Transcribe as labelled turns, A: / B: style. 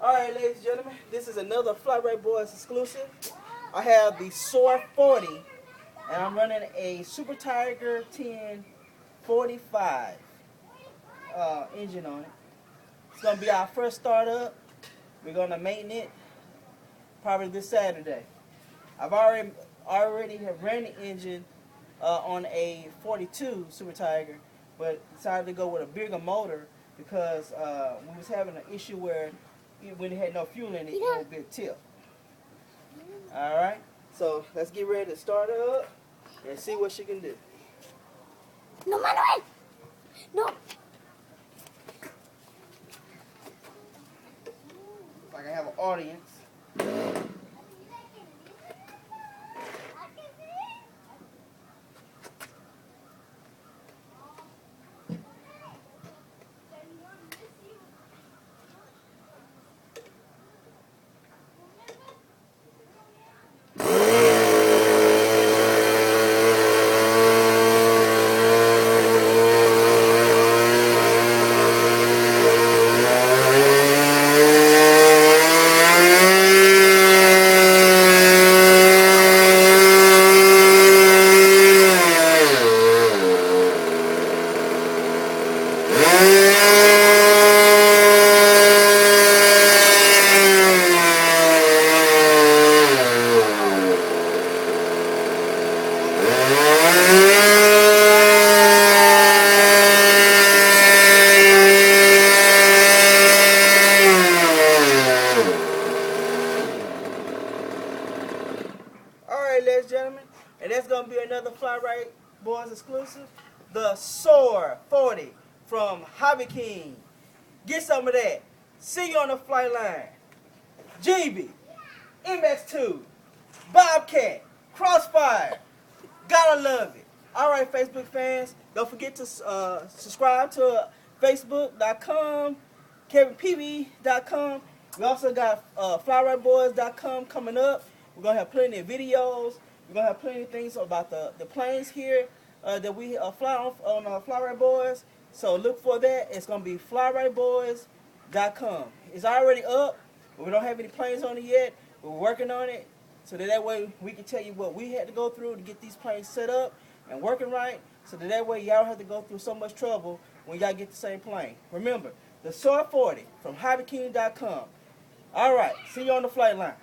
A: Alright, ladies and gentlemen, this is another Flyright Boys exclusive. I have the Soar 40, and I'm running a Super Tiger 1045 engine on it. It's going to be our first startup. We're going to maintain it probably this Saturday. I've already have ran the engine on a 42 Super Tiger, but decided to go with a bigger motor because we was having an issue where when it had no fuel in it, it had a big tip. Alright, so let's get ready to start her up and see what she can do.
B: No, Manuel! No!
A: If I can have an audience. Alright, ladies and gentlemen, and that's going to be another Flyright Boys exclusive. The Soar 40 from Hobby King. Get some of that. See you on the flight line. GB, MX2, Bobcat, Crossfire. Gotta love it. Alright, Facebook fans, don't forget to subscribe to Facebook.com, KevinPB.com. We also got FlyrightBoys.com coming up. We're going to have plenty of videos. We're going to have plenty of things about the planes here that we fly on Flyright Boys. So look for that. It's going to be FlyrightBoys.com. It's already up, but we don't have any planes on it yet. We're working on it so that way we can tell you what we had to go through to get these planes set up and working right, so that way y'all don't have to go through so much trouble when y'all get the same plane. Remember, the Soar 40 from HobbyKing.com. All right, see you on the flight line.